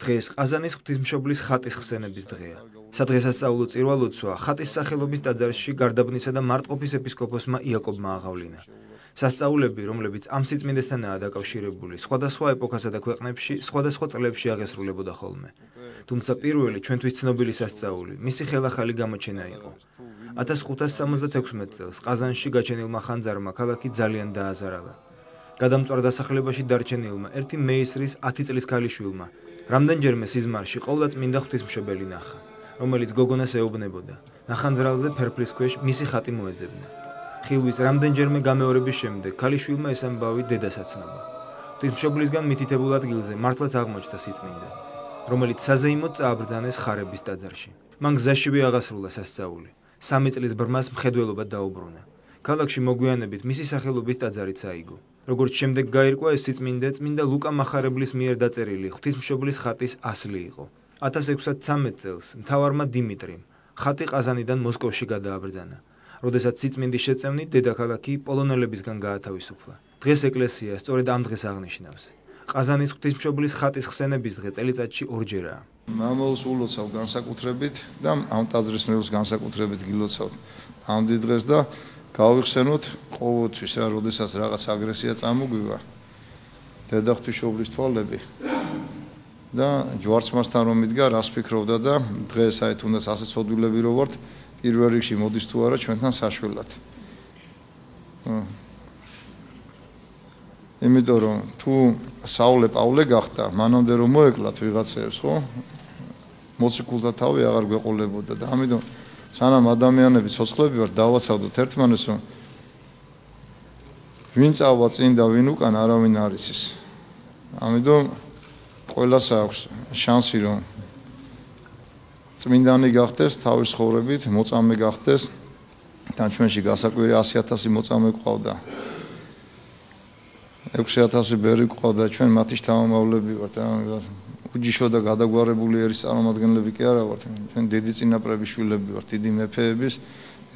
დღეს ყაზანის ღვთისმშობლის ხატის ხსენების დღეა. სადღესასწაულო წირვა-ლოცვა ხატის სახელობის ტაძარში გარდაბნისა და მარტყოფის ეპისკოპოსმა იაკობმა აღავლინა. სასწაულები, რომლებიც ამ სიწმინდესთანაა დაკავშირებული, სხვადასხვა ეპოქასა და ქვეყნებში სხვადასხვა წლებში აღესრულებოდა ხოლმე. თუმცა პირველი ჩვენთვის ცნობილი სასწაული მისი ხელახალი გამოჩენა იყო. 1576 წელს ყაზანში გაჩენილმა ხანძარმა ქალაქი ძალიან დააზარალა. გადამწვარ დასახლებაში დარჩენილმა ერთი მეისრის 10 წლის ქალიშვილმა რამდენჯერმე სიზმარში ყოვლადწმინდა ღვთისმშობელი ნახა, რომელიც გოგონას ეუბნებოდა. ნახანძრალზე ფერფლის ქვეშ მისი ხატი მოეძებნა. ხილვის რამდენჯერმე გამეორების შემდეგ ქალიშვილმა ეს ამბავი დედას აცნობა. ღვთისმშობლისგან მითითებულ ადგილზე მართლაც აღმოჩნდა სიწმინდე, რომელიც საზეიმოდ წააბრძანეს ხარების ტაძარში. მან გზაშივე აღასრულა სასწაული. 3 წლის ბრმას მხედველობა დაუბრუნა. ქალაქში მოგვიანებით მისი სახელობის ტაძარიც აიგო. როგორც შემდეგ გაირკვა, ეს სიწმინდე წმინდა ლუკა მახარებლის მიერ დაწერილი ღვთისმშობლის ხატის ასლი იყო. 1613 წელს მთავარმა დიმიტრიმ ხატი ყაზანიდან მოსკოვში გადააბრძანა. როდესაც სიწმინდის შეწევნით დედაქალაქი პოლონელებისგან გაათავისუფლა. დღეს ეკლესია სწორედ ამ დღეს აღნიშნავს. ყაზანის ღვთისმშობლის ხატის ხსენების დღე წელიწადში ორჯერაა. მამულს ულოცავ განსაკუთრებით და ამ ტაძრისმეებს განსაკუთრებით გილოცავთ ამ დიდ დღეს და გავიხსენოთ ყოველთვის რა, როდესაც რაღაც აგრესია წამოგვივა, დედა ღვთისმშობლის თვალები და ჯვარცმასთან რომ მიდგა, რას ფიქრობდა და დღეს აი თუნდაც ასე ცოდვილები რო ვართ, პირველ რიგში მოდის თუ არა ჩვენთან საშველად. იმიტომ რომ თუ საულე პავლე გახდა, მანამდე რომ მოეკლათ ვიღაცებს, ხო? მოციქულთა თავი აღარ გვეყოლებოდა და ამიტომ სანამ ადამიანები ცოცხლები ვართ, დავაცავდოთ ერთმანეს, რომ ვინ წავა წინ და ვინ უკან არავინ არ იცის. ამიტომ ყველას აქვს შანსი, რომ წმინდანი გახდეს, თავის ცხოვრებით მოწამე გახდეს. თან ჩვენში გასაკვირი 100,000 მოწამე ყავდა. 6,000 ბერი ყავდა, ჩვენ მათი შთამომავლები ვართ. უჯიშო და გადაგვარებული ერის წარმომადგენლები კი არა ვართ. ჩვენ დიდი წინაპრების შვილები ვართ, დიდი მეფეების,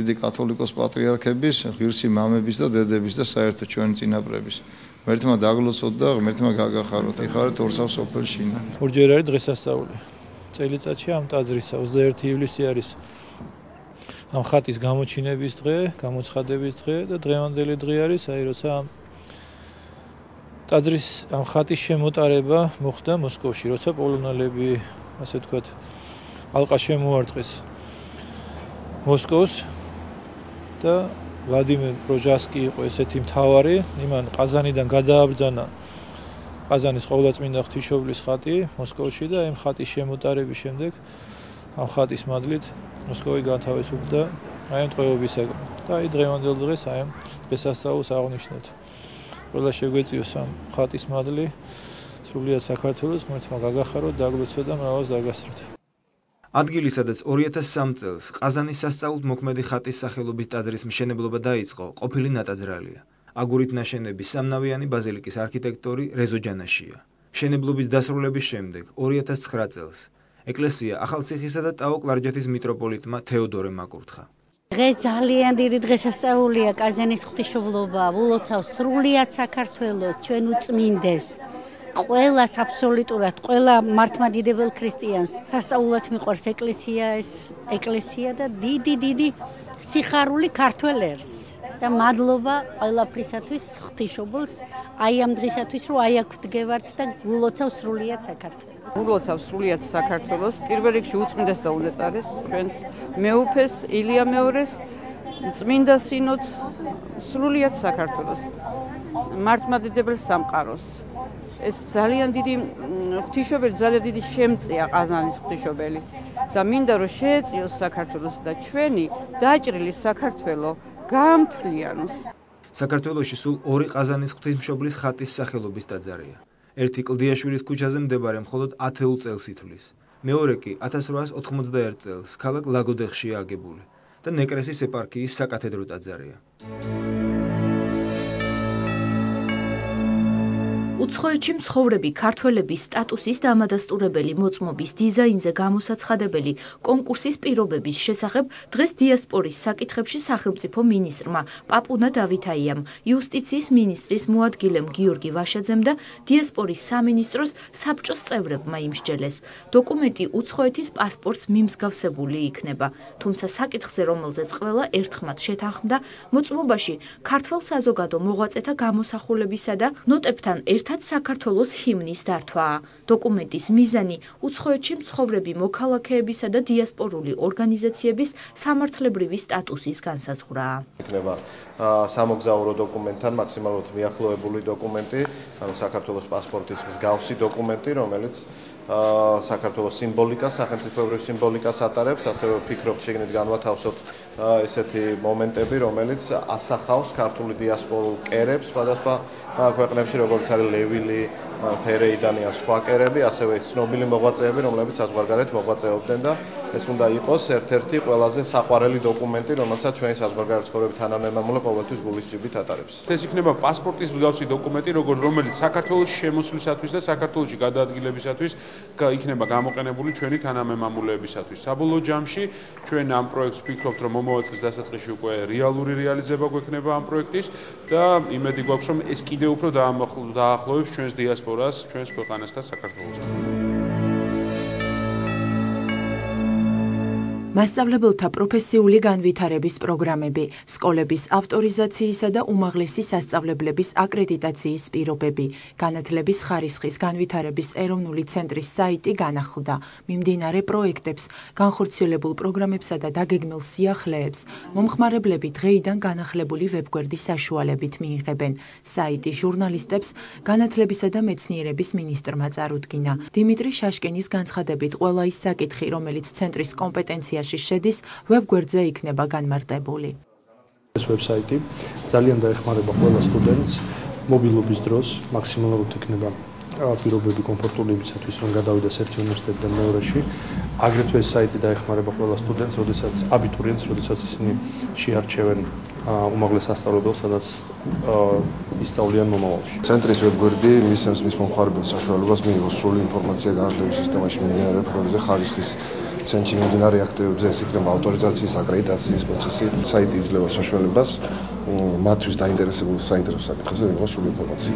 დიდი კათოლიკოს პატრიარქების, ღირსი მამების და დედების და საერთოდ ჩვენი წინაპრების. ღმერთმა დაგლოცოთ და ღმერთმა გაგახაროთ. იხარეთ ორსავ სოფელში. ორჯერ არის დღესასწაული. წელიწადში ამ ტაძრისა 21 ივლისი არის ამ ხატის გამოჩინების დღე, გამოცხადების დღე და დღევანდელი დღე არის, აი როცა ტაძრის ამ ხატის შემოტარება მოხდა მოსკოვში, როცა პოლონელები, ასე ვთქვათ, ალყა შემოარტყეს მოსკოვს და ვლადიმერ პროჟასკი იყო ესეთი მთავარი, იმან ყაზანიდან გადააბრძანა ყაზანის ყოვლადწმინდა ღვთისმშობლის ხატი მოსკოვში და ამ ხატის შემოტარების შემდეგ ამ ხატის მადლით მოსკოვი განთავისუფლდა აი ამ ტყვეობისაგან. და აი დღევანდელ დღეს აი ამ დღესასწაულს აღნიშნოთ. ყველა შეგვეწიოს ამ ხატის მადლი, სრულიად საქართველოს ღმერთმა გაგახაროთ, დაგლოცოთ და მრავალს დაგასროთ. ადგილი, სადაც 2003 წელს ყაზანის სასწაულთმოქმედი ხატის სახელობის ტაძრის მშენებლობა დაიწყო, ყოფილი ნატაძრალია. აგურით ნაშენები სამნავიანი ბაზილიკის არქიტექტორი რეზო ჯანაშია. მშენებლობის დასრულების შემდეგ 2009 წელს ეკლესია ახალციხისა და ტაო-კლარჯეთის მიტროპოლიტმა თეოდორემ აკურთხა. დღეს ძალიან დიდი დღესასწაულია ყაზანის ღვთისმშობლობა, ულოცავ სრულიად საქართველოს, ჩვენ უწმინდეს. ყველას აბსოლუტურად, ყველა მართლმადიდებელ ქრისტიანს სასწაულად მიყვარს ეკლესია და დიდი სიხარული ქართველ ერს. და მადლობა ყველაფრისათვის ღვთისმშობელს, აი ამ დღისათვის, რომ აი აქ ვდგევართ და ულოცავ სრულიად საქართველოს. ულოცავ სრულიად საქართველოს, პირველ რიგში უწმინდეს და უდეტარეს, ჩვენს მეუფეს, ილია მეორეს, წმინდა სინოდს, სრულიად საქართველოს, მართლმადიდებელ სამყაროს. ეს ძალიან დიდი ღვთისმშობელი, ძალიან დიდი შემწეა ყაზანის ღვთისმშობელი და მინდა რომ შეეწიოს საქართველოს და ჩვენი დაჭრილი საქართველო გაამთლიანოს. საქართველოში სულ 2 ყაზანის ღვთისმშობლის ხატის სახელობის ტაძარია. ერთი კლდიაშვილის ქუჩაზე მდებარე მხოლოდ 10 წელს ითვლის. მეორე კი 1891 წელს ქალაქ ლაგოდეხშია აგებული და ნეკრესის ეპარქიის საკათედრო ტაძარია. უცხოეთში მცხოვრები ქართველების სტატუსის დამადასტურებელი მოწმობის დიზაინზე გამოსაცხადებელი კონკურსის პირობების შესახებ დღეს დიასპორის საკითხებში სახელმწიფო მინისტრმა პაპუნა დავითაიამ, იუსტიციის მინისტრის მოადგილემ გიორგი ვაშაძემ და დიასპორის სამინისტროს საბჭოს წევრებმა იმსჯელეს. დოკუმენტი უცხოეთის პასპორტს მიმსგავსებული იქნება, თუმცა საკითხზე, რომელზეც ყველა ერთხმად შეთანხმდა, მოწმობაში ქართველ საზოგადო მოღვაწეთა გამოსახულებისა და ნოტებთან ერთად საქართველოს ჰიმნის დართვაა. დოკუმენტის მიზანი უცხოეთში მცხოვრები მოქალაქეებისა და დიასპორული ორგანიზაციების სამართლებრივი სტატუსის განსაზღვრაა. იქნება სამოგზაურო დოკუმენტთან მაქსიმალურად მიახლოებული დოკუმენტი, ანუ საქართველოს პასპორტის მსგავსი დოკუმენტი, რომელიც საქართველოს სიმბოლიკას, სახელმწიფოებრივ სიმბოლიკას ატარებს, ასევე ვფიქრობ, შეგნით განვათავსოთ ესეთი მომენტები, რომელიც ასახავს ქართული დიასპორულ კერებს სხვადასხვა ქვეყნებში, როგორც არის ლევილი, ფერეიდანი ან სხვა კერები, ასევე ცნობილი მოღვაწეები, რომლებიც საზღვარგარეთ მოღვაწეობდნენ და ეს უნდა იყოს ერთ-ერთი ყველაზე საყვარელი დოკუმენტი, რომელსაც ჩვენი საზღვარგარეთ ცხოვრების თანამემამულე ყოველთვის გულის ჭიბით ატარებს. ეს იქნება პასპორტის მსგავსი დოკუმენტი, რომელიც საქართველოს შემოსვლისათვის და საქართველოში გადაადგილებისათვის იქნება გამოყენებული ჩვენი თანამემამულეებისათვის. საბოლოო ჯამში ჩვენ ამ პროექტს ვფიქრობთ, რომ მომავალ წლის დასაწყისში უკვე რეალური რეალიზება გვექნება ამ პროექტის და იმედი გვაქვს, რომ ეს კიდევ უფრო დაახლოვებს ჩვენს დიასპორას, ჩვენს ქვეყანას და საქართველოსთან. მასწავლებელთა პროფესიული განვითარების პროგრამები, სკოლების ავტორიზაციისა და უმაღლესი სასწავლებლების აკრედიტაციის პირობები, განათლების ხარისხის განვითარების ეროვნული ცენტრის საიტი განახლდა. მიმდინარე პროექტებს, განხორციელებულ პროგრამებსა და დაგეგმილ სიახლეებს მომხმარებლები დღეიდან განახლებული ვებგვერდის საშუალებით მიიღებენ. საიტი ჟურნალისტებს განათლებისა და მეცნიერების მინისტრმა წარუდგინა. დიმიტრი შაშკინის განცხადებით, ყველა ის საკითხი, რომელიც ცენტრის კომპეტენცია შედის, ვებგვერდზე იქნება განმარტებული. ეს ვებსაიტი ძალიან დაეხმარება ყველა სტუდენტს მობილობის დროს, მაქსიმალურად იქნება პირობები კომფორტული იმისათვის, რომ გადავიდეს ერთი უნივერსიტეტიდან მეორეში. აგრეთვე ეს საიტი დაეხმარება ყველა სტუდენტს, როდესაც აბიტურიენტს, როდესაც ისინი შეარჩევენ უმაღლეს სასწავლებელს, სადაც ისწავლიან მომავალში. ცენტრის ვებგვერდი მისცემს მის მომხმარებელს საშუალებას მიიღოს სრული ინფორმაცია განათლების სისტემაში მიმდინარე პრობლემებზე, ხარისხის ცენტრში მიმდინარე აქტივობებზე, ეს იქნება ავტორიზაციის, აკრედიტაციის პროცესი. საიტი იძლევა საშუალებას მათთვის დაინტერესებულ საინტერესო საკითხებზე მიიღოს სრული ინფორმაცია.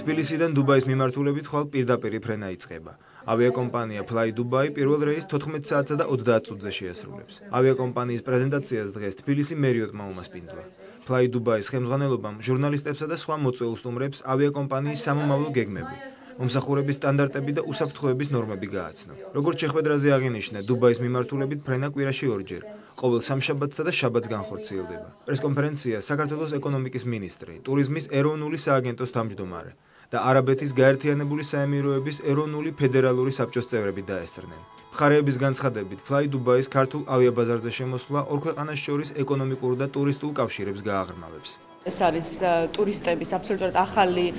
თბილისიდან დუბაის მიმართულებით ხვალ პირდაპირ ფრენა იწყება. ავიაკომპანია Fly Dubai პირველ რეისს 14 საათსა და 30 წუთზე შეასრულებს. ავიაკომპანიის პრეზენტაციას დღეს თბილისი მერიოტმა უმასპინძლა. Fly Dubai-ის ხელმძღვანელობამ ჟურნალისტებსა და სხვა მოწვეულ სტუმრებს ავიაკომპანიის სამომავლო გეგმები, მომსახურების სტანდარტები და უსაფრთხოების ნორმები გააცნო. როგორც შეხვედრაზე აღინიშნა, დუბაის მიმართულებით ფრენა კვირაში ორჯერ, ყოველ სამშაბათსა და შაბათს განხორციელდება. პრესკონფერენციას საქართველოს ეკონომიკის მინისტრი, ტურიზმის ეროვნული სააგენტოს თავმჯდომარე და არაბეთის გაერთიანებული საემიროების ეროვნული ფედერალური საბჭოს წევრები დაესწრნენ. მხარეების განცხადებით, Fly Dubai-ის ქართულ ავიაბაზარზე შემოსვლა ორ ქვეყანას შორის ეკონომიკურ და ტურისტულ კავშირებს გააღრმავებს. ეს არის ტურისტების აბსოლუტურად ახალი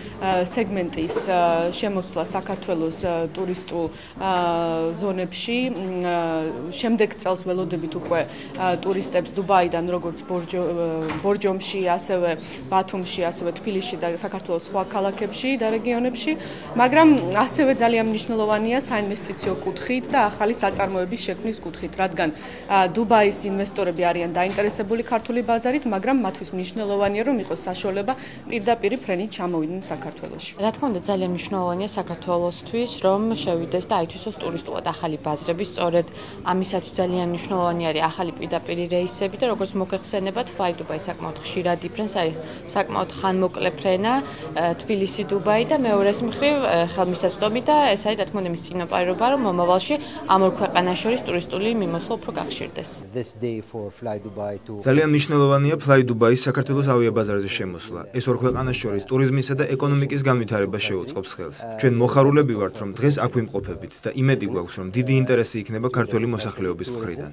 სეგმენტის შემოსვლა საქართველოს ტურისტულ ზონებში. შემდეგ წელს ველოდებით უკვე ტურისტებს დუბაიდან, როგორც ბორჯომში, ასევე ბათუმში, ასევე თბილისში და საქართველოს სხვა ქალაქებში და რეგიონებში, მაგრამ ასევე ძალიან მნიშვნელოვანია საინვესტიციო კუთხით და ახალი საწარმოების შექმნის კუთხით, რადგან დუბაის ინვესტორები არიან დაინტერესებული ქართული ბაზარით, მაგრამ მათთვის მნიშვნელოვანია, რომ იყოს საშუალება პირდაპირ ფრენით ჩამოვიდნენ საქართველოში. რა თქმა უნდა, ძალიან მნიშვნელოვანია საქართველოსთვის, რომ შევიდეს და აითვისოს ტურისტულად ახალი ბაზრები. სწორედ ამისათვის ძალიან მნიშვნელოვანი არის ახალი პირდაპირ რეისები და როგორც მოგეხსენებათ, Fly Dubai საკმაოდ ხშირად იფრენს, არის საკმაოდ ხანმოკლე ფრენა თბილისი-დუბაი და მეორეს მხრივ ხელმისაწვდომი და ეს არის რა თქმა უნდა მის წინაპარება, რომ მომავალში ამ ორ ქვეყანას შორის ტურისტული მიმოსვლა უფრო გახშირდეს. ძალიან მნიშვნელოვანია Fly Dubai-ის საქართველოს ავიაბაზარზე შემოსვლა. ეს ორ ქვეყანას შორის ტურიზმისა და ეკონომიკის განვითარებას შეუწყობს ხელს. ჩვენ მოხარულები ვართ, რომ დღეს აქ ვიმყოფებით და იმედი გვაქვს, რომ დიდი ინტერესი იქნება ქართველი მოსახლეობის მხრიდან.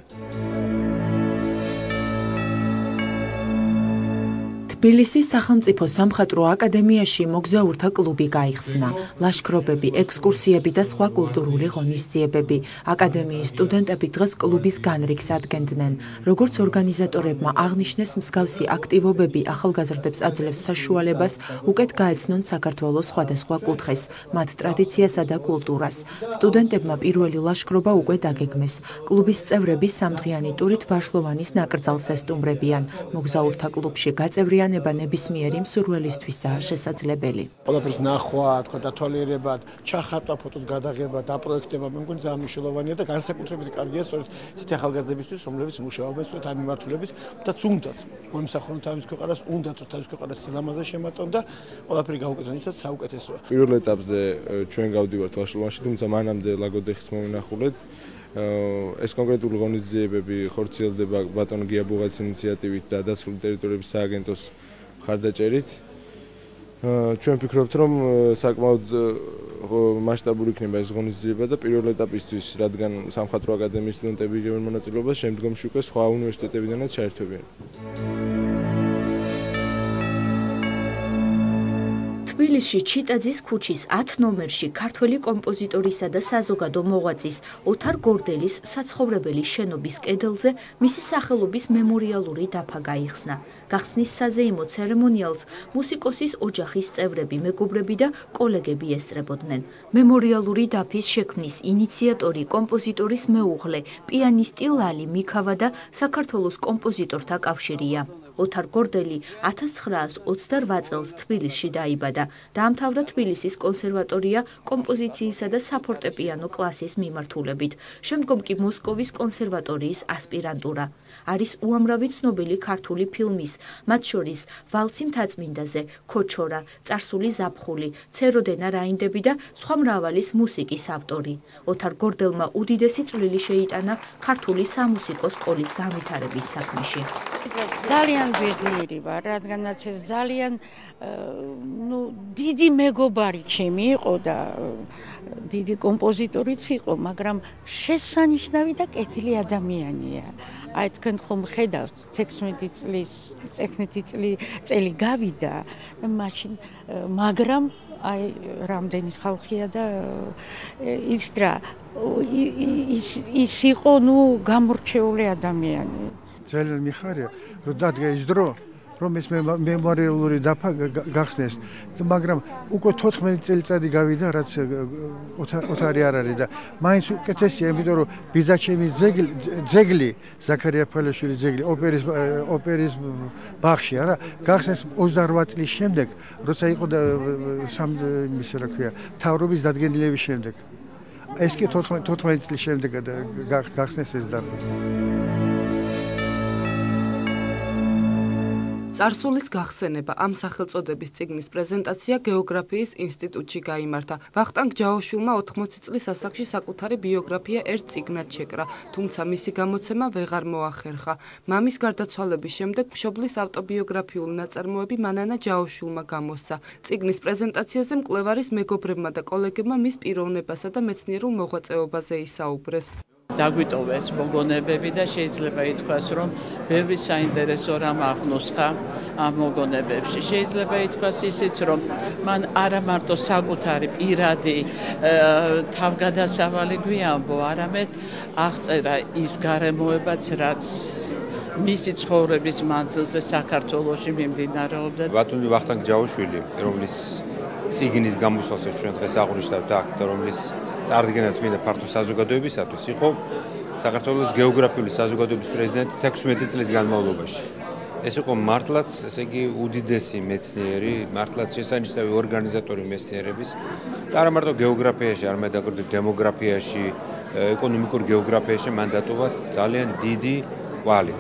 თბილისის სახელმწიფო სამხატვრო აკადემიაში მოგზაურთა კლუბი გაიხსნა. ლაშქრობები, ექსკურსიები და სხვა კულტურული ღონისძიებები. აკადემიის სტუდენტები დღეს კლუბის განრიგს ადგენდნენ. როგორც ორგანიზატორებმა აღნიშნეს, მსგავსი აქტივობები ახალგაზრდებს აძლევს საშუალებას უკეთ გაეცნონ საქართველოს სხვადასხვა კუთხეს, მათ ტრადიციასა და კულტურას. სტუდენტებმა პირველი ლაშქრობა უკვე დაგეგმეს. კლუბის წევრები სამდღიანი ტურით ვარშლოვანის ნაკრძალს ესტუმრებიან. მოგზაურთა კლუბში გაწევრიანება ნებისმიერი მსურველისთვისაა შესაძლებელი. ყველაფერს ნახვა, თქვა დათვალიერება, ჩახატვა, ფოტოს გადაღება, დაპროექტება, მე მგონი ძალიან მნიშვნელოვანია და განსაკუთრებით კარგია სწორედ ისეთი ახალგაზრდებისთვის, რომლებიც მუშაობენ სწორედ ამ მიმართულებით და უნდათ მომსახურონ თავის ქვეყანას, უნდათ თავის ქვეყანას სილამაზე შემატონ და ყველაფერი გაუკეთონ ისაც საუკეთესოა. პირველ ეტაპზე ჩვენ გავდივართ ვარშლოვანში, თუმცა მანამდე ლაგოდეხის მომნახულეთ. ეს კონკრეტული ღონისძიებები ხორციელდება ბატონ გია ბუღაძის ინიციატივით და დაცული ტერიტორიების სააგენტოს მხარდაჭერით. ჩვენ ვფიქრობთ, რომ საკმაოდ მასშტაბური იქნება ეს ღონისძიება და პირველ ეტაპისთვის, რადგან სამხატვრო აკადემიის სტუდენტები იღებენ მონაწილეობას, შემდგომში უკვე სხვა უნივერსიტეტებიდანაც ჩაერთვებიან. თბილისში ჩიტაძის ქუჩის 10 ნომერში ქართველი კომპოზიტორისა და საზოგადო მოღვაწის ოთარ გორდელის საცხოვრებელი შენობის კედელზე მისი სახელობის მემორიალური დაფა გაიხსნა. გახსნის საზეიმო ცერემონიალს მუსიკოსის ოჯახის წევრები, მეგობრები და კოლეგები ესწრებოდნენ. მემორიალური დაფის შექმნის ინიციატორი კომპოზიტორის მეუღლე, პიანისტი ლალი მიქავა და საქართველოს კომპოზიტორთა კავშირია. ოთარ გორდელი 1928 წელს თბილისში დაიბადა. დაამთავრა თბილისის კონსერვატორია კომპოზიციისა და საფორტეპიანო კლასის მიმართულებით. შემდგომ კი მოსკოვის კონსერვატორიის ასპირანტურა. არის უამრავი ცნობილი ქართული ფილმის, მათ შორის ვალსი მთაწმინდაზე, ქოჩორა, წარსული ზაფხული, ცეროდენა რაინდები და სხვა მრავალის მუსიკის ავტორი. ოთარ გორდელმა უდიდესი წვლილი შეიტანა ქართული სამუსიკო სკოლის განვითარების საქმეში. ძალიან ბედნიერი ვარ, რადგანაც ეს ძალიან დიდი მეგობარი ჩემი იყო და დიდი კომპოზიტორიც იყო, მაგრამ შესანიშნავი და კეთილი ადამიანია. აი თქვენ ხომ ხედავთ 16 წელი გავიდა და მაშინ მაგრამ აი რამდენი ხალხია და ის იყო გამორჩეული ადამიანი. ძალიან მიხარია, რომ დადგა ის დრო, რომ ეს მემორიალური დაფა გახსნეს, მაგრამ უკვე 14 წელიწადი გავიდა, რაც ოთარი არ არის და მაინც უკეთესია, იმიტომ რომ ბიძაჩემის ძეგლი, ზაქარია ფალეშვილის ძეგლი ოპერის ბაღში, არა, გახსნეს 28 წლის შემდეგ, როცა იყო და ისე რა ქვია, მთავრობის დადგენილების შემდეგ. ეს კი 14 წლის შემდეგ გახსნეს ეს დაფა. წარსულის გახსენება ამ სახელწოდების წიგნის პრეზენტაცია გეოგრაფიის ინსტიტუტში გაიმართა. ვახტანგ ჯაოშვილმა 80 წლის ასაკში საკუთარი ბიოგრაფია ერთ წიგნად შეკრა, თუმცა მისი გამოცემა ვეღარ მოახერხა. მამის გარდაცვალების შემდეგ მშობლის ავტობიოგრაფიული ნაწარმოები მანანა ჯაოშვილმა გამოსცა. წიგნის პრეზენტაციაზე მკვლევარის მეგობრებმა და კოლეგებმა მის პიროვნებასა და მეცნიერულ მოღვაწეობაზე ისაუბრეს. დაგვიტოვეს მოგონებები და შეიძლება ითქვას, რომ ბევრი საინტერესო რამ აღნუსხა ამ მოგონებებში. შეიძლება ითქვას ისიც, რომ მან არა მარტო საკუთარი პირადი თავგადასავალი გვიამბო, არამედ აღწერა ის გარემოებაც, რაც მისი ცხოვრების მანძილზე საქართველოში მიმდინარეობდა. ბატონი ვახტანგ ჯაოშვილი, რომლის წიგნის გამოსვლას ჩვენ დღეს აღვნიშნავთ აქ და რომლის წარდგენა წმინდა ფართო საზოგადოებისათვის იყო საქართველოს გეოგრაფიული საზოგადოების პრეზიდენტი 16 წლის განმავლობაში. ეს იყო მართლაც, ესე იგი, უდიდესი მეცნიერი, მართლაც შესანიშნავი ორგანიზატორი მეცნიერების და არა მარტო გეოგრაფიაში, არამედ აგრეთვე დემოგრაფიაში, ეკონომიკურ გეოგრაფიაში მან დატოვა ძალიან დიდი კვალი.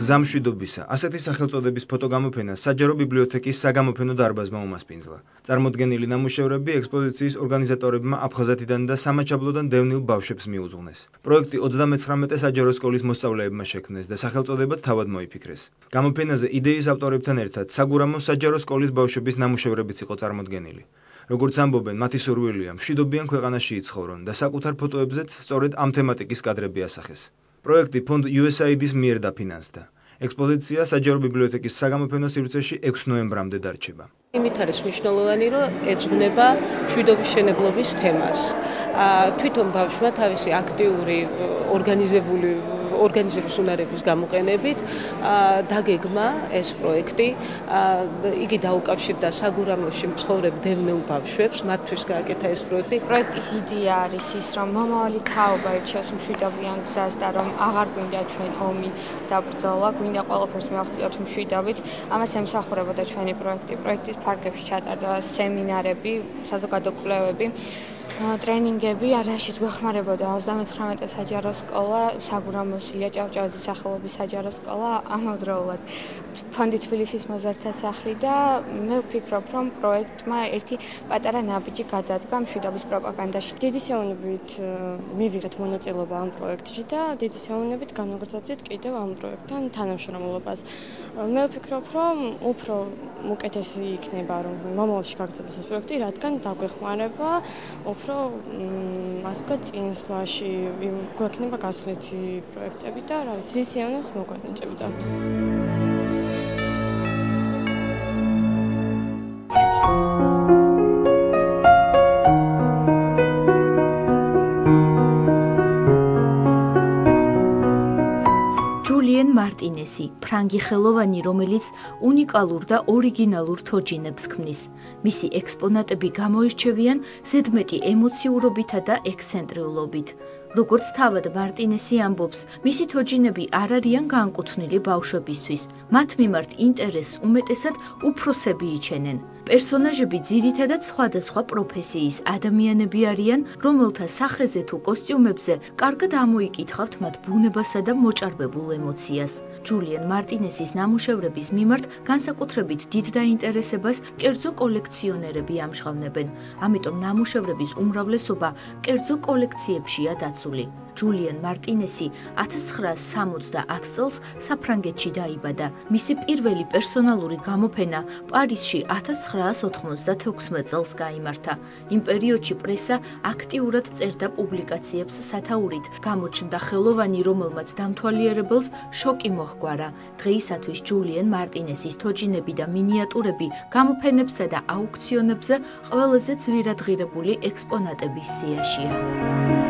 გზამშვიდობისა ასეთი სახელწოდების ფოტოგამოფენა საჯარო ბიბლიოთეკის საგამოფენო დარბაზმა უმასპინძლა. წარმოდგენილი ნამუშევრები ექსპოზიციის ორგანიზატორებმა აფხაზეთიდან და სამაჩაბლოდან დევნილ ბავშვებს მიუძღვნეს. პროექტი 39 საჯარო სკოლის მოსწავლეებმა შექმნეს და სახელწოდებაც თავად მოიფიქრეს. გამოფენაზე იდეის ავტორებთან ერთად საგურამო საჯარო სკოლის ბავშვების ნამუშევრებიც იყო წარმოდგენილი. როგორც ამბობენ, მათი სურვილია მშვიდობიან ქვეყანაში იცხოვრონ და საკუთარ ფოტოებზეც სწორედ ამ თემატიკის კადრები ასახეს. პროექტი ფონდ USAID-ის მიერ დაფინანსდა. ექსპოზიცია საჯარო ბიბლიოთეკის საგამოფენო სივრცეში 6 ნოემბრამდე დარჩება. იმით არის მნიშვნელოვანი, რომ ეძღვნება მშვიდობის მშენებლობის თემას. თვითონ ბავშვმა თავისი აქტიური ორგანიზების უნარების გამოყენებით დაგეგმა ეს პროექტი. იგი დაუკავშირდა საგურამოში მცხოვრებ დევნილ ბავშვებს, მათთვის გააკეთა ეს პროექტი. პროექტის იდეა არის ის, რომ მომავალი თაობა ირჩევს მშვიდობიან გზას და რომ აღარ გვინდა ჩვენ ომი და ბრძოლა, გვინდა ყველაფერს მივაღწიოთ მშვიდობით. ამას ემსახურებოდა ჩვენი პროექტი. პროექტის ფარგლებში ჩატარდა სემინარები, საზოგადო კვლევები, ტრენინგები, რაშიც გვეხმარებოდა 39 საჯარო სკოლა, საგურამოს ილია ჭავჭავაძის სახელობის საჯარო სკოლა, ამავდროულად ფონდი თბილისის მოზარდთა სახლი და მე ვფიქრობ, რომ პროექტმა ერთი პატარა ნაბიჯი გადადგა მშვიდობის პროპაგანდაში. დიდი სეუნებით მივიღეთ მონაწილეობა ამ პროექტში და დიდი სეუნებით განვაგრძობდით კიდევ ამ პროექტთან თანამშრომლობას. მე ვფიქრობ, რომ უფრო უკეთესი იქნება, რომ მომავალში გაგრძელდეს ეს პროექტი, რადგან დაგვეხმარება უფრო ასე ვთქვათ, წინსვლაში გვექნება გასვლითი პროექტები და რა ვიცი, სიამოვნებას მოგვანიჭებდა. ჯულიან მარტინესი, ფრანგი ხელოვანი, რომელიც უნიკალურ და ორიგინალურ თოჯინებს ქმნის. მისი ექსპონატები გამოირჩევიან ზედმეტი ემოციურობითა და ექსცენტრიულობით. როგორც თავად მარტინესი ამბობს, მისი თოჯინები არ არიან განკუთვნილი ბავშვებისთვის. მათ მიმართ ინტერესს უმეტესად უფროსები იჩენენ. პერსონაჟები ძირითადად სხვადასხვა პროფესიის ადამიანები არიან, რომელთა სახეზე თუ კოსტიუმებზე კარგად ამოიკითხავთ მათ ბუნებასა და მოჭარბებულ ემოციას. ჯულიან მარტინესის ნამუშევრების მიმართ განსაკუთრებით დიდ დაინტერესებას კერძო კოლექციონერები ამჟღავნებენ. ამიტომ ნამუშევრების უმრავლესობა კერძო კოლექციებშია დაცული. ჯულიან მარტინესი 1970 წელს საფრანგეთში დაიბადა. მისი პირველი პერსონალური გამოფენა პარიზში 1996 წელს გაიმართა. იმ პერიოდში პრესა აქტიურად წერდა პუბლიკაციებს სათაურით. გამოჩნდა ხელოვანი, რომელმაც დამთვალიერებელს შოკი მოჰგვარა. დღეისათვის ჯულიან მარტინესის თოჯინები და მინიატურები გამოფენებსა და აუქციონებზე ყველაზე ძვირადღირებული ექსპონატების სიაშია.